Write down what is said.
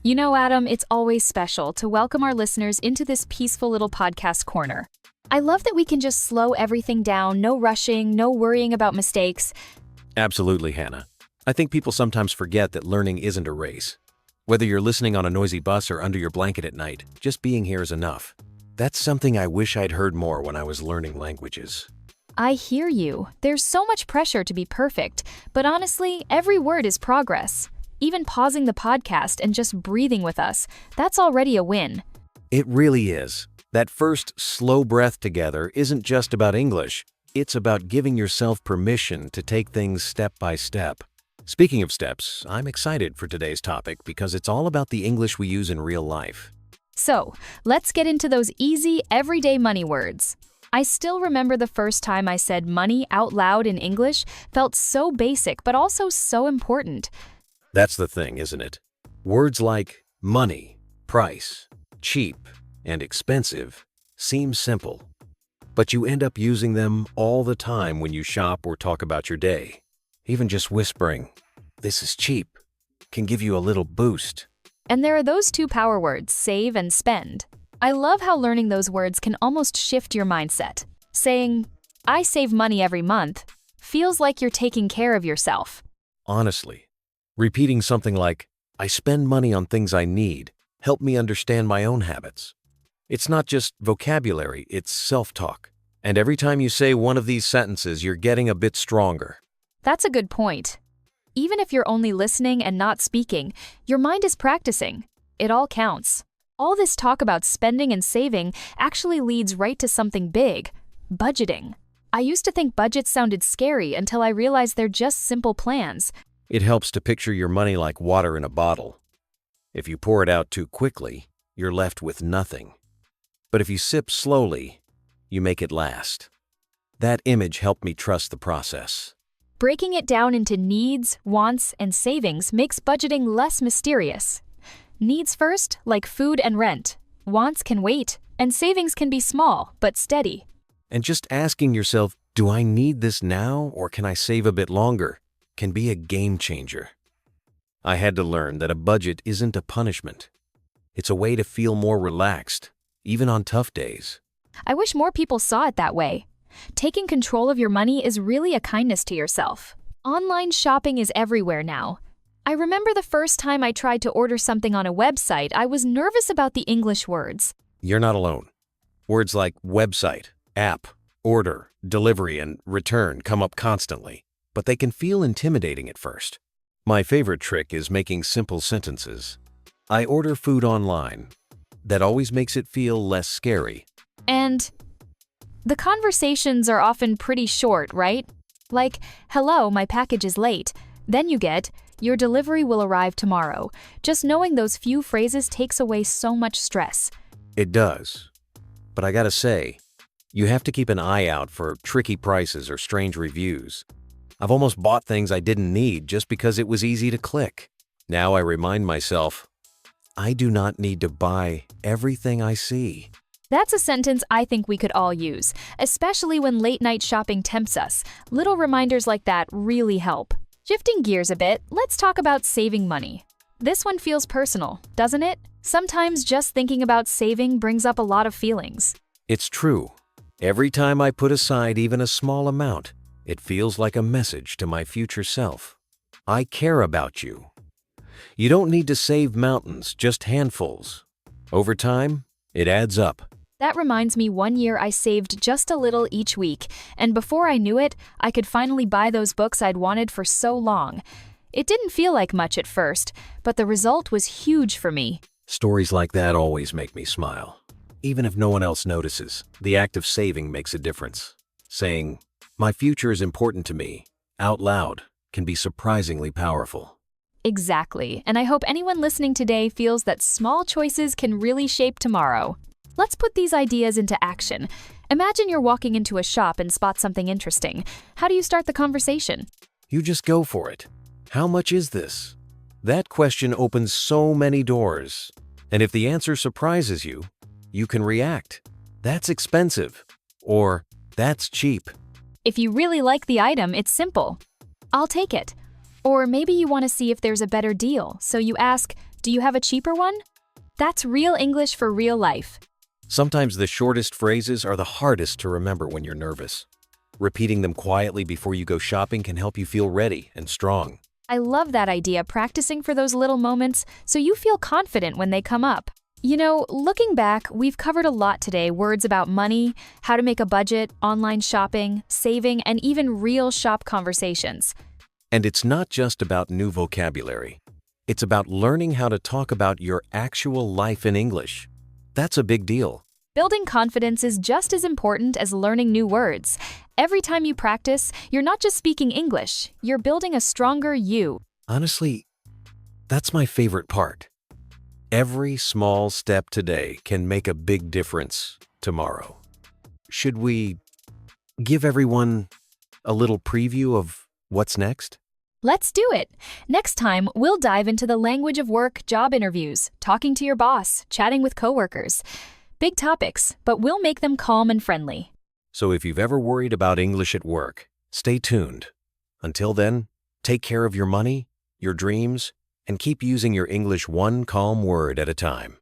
You know, Adam, it's always special to welcome our listeners into this peaceful little podcast corner. I love that we can just slow everything down, no rushing, no worrying about mistakes. Absolutely, Hannah. I think people sometimes forget that learning isn't a race. Whether you're listening on a noisy bus or under your blanket at night, just being here is enough. That's something I wish I'd heard more when I was learning languages. I hear you. There's so much pressure to be perfect, but honestly, every word is progress. Even pausing the podcast and just breathing with us, that's already a win. It really is. That first slow breath together isn't just about English. It's about giving yourself permission to take things step by step. Speaking of steps, I'm excited for today's topic because it's all about the English we use in real life. So, let's get into those easy, everyday money words. I still remember the first time I said money out loud in English felt so basic but also so important. That's the thing, isn't it? Words like money, price, cheap, and expensive seem simple, but you end up using them all the time when you shop or talk about your day. Even just whispering, "This is cheap," can give you a little boost. And there are those two power words, save and spend. I love how learning those words can almost shift your mindset. Saying, "I save money every month," feels like you're taking care of yourself. Honestly, repeating something like, "I spend money on things I need," help me understand my own habits. It's not just vocabulary, it's self-talk. And every time you say one of these sentences, you're getting a bit stronger. That's a good point. Even if you're only listening and not speaking, your mind is practicing. It all counts. All this talk about spending and saving actually leads right to something big, budgeting. I used to think budgets sounded scary until I realized they're just simple plans. It helps to picture your money like water in a bottle. If you pour it out too quickly, you're left with nothing. But if you sip slowly, you make it last. That image helped me trust the process. Breaking it down into needs, wants, and savings makes budgeting less mysterious. Needs first, like food and rent. Wants can wait, and savings can be small, but steady. And just asking yourself, "Do I need this now or can I save a bit longer?" can be a game changer. I had to learn that a budget isn't a punishment. It's a way to feel more relaxed, even on tough days. I wish more people saw it that way. Taking control of your money is really a kindness to yourself. Online shopping is everywhere now. I remember the first time I tried to order something on a website, I was nervous about the English words. You're not alone. Words like website, app, order, delivery, and return come up constantly, but they can feel intimidating at first. My favorite trick is making simple sentences. I order food online. That always makes it feel less scary. And the conversations are often pretty short, right? Like, "Hello, my package is late." Then you get, "Your delivery will arrive tomorrow." Just knowing those few phrases takes away so much stress. It does. But I gotta say, you have to keep an eye out for tricky prices or strange reviews. I've almost bought things I didn't need just because it was easy to click. Now I remind myself, I do not need to buy everything I see. That's a sentence I think we could all use, especially when late-night shopping tempts us. Little reminders like that really help. Shifting gears a bit, let's talk about saving money. This one feels personal, doesn't it? Sometimes just thinking about saving brings up a lot of feelings. It's true. Every time I put aside even a small amount, it feels like a message to my future self. I care about you. You don't need to save mountains, just handfuls. Over time, it adds up. That reminds me, one year I saved just a little each week, and before I knew it, I could finally buy those books I'd wanted for so long. It didn't feel like much at first, but the result was huge for me. Stories like that always make me smile. Even if no one else notices, the act of saving makes a difference. Saying, "My future is important to me," out loud, can be surprisingly powerful. Exactly, and I hope anyone listening today feels that small choices can really shape tomorrow. Let's put these ideas into action. Imagine you're walking into a shop and spot something interesting. How do you start the conversation? You just go for it. How much is this? That question opens so many doors. And if the answer surprises you, you can react, "That's expensive," or "That's cheap." If you really like the item, it's simple. "I'll take it." Or maybe you want to see if there's a better deal, so you ask, Do you have a cheaper one? That's real English for real life. Sometimes the shortest phrases are the hardest to remember when you're nervous. Repeating them quietly before you go shopping can help you feel ready and strong. I love that idea, practicing for those little moments so you feel confident when they come up. You know, looking back, we've covered a lot today. Words about money, how to make a budget, online shopping, saving, and even real shop conversations. And it's not just about new vocabulary. It's about learning how to talk about your actual life in English. That's a big deal. Building confidence is just as important as learning new words. Every time you practice, you're not just speaking English, you're building a stronger you. Honestly, that's my favorite part. Every small step today can make a big difference tomorrow. Should we give everyone a little preview of what's next? Let's do it! Next time, we'll dive into the language of work, job interviews, talking to your boss, chatting with coworkers. Big topics, but we'll make them calm and friendly. So if you've ever worried about English at work, stay tuned. Until then, take care of your money, your dreams, and keep using your English one calm word at a time.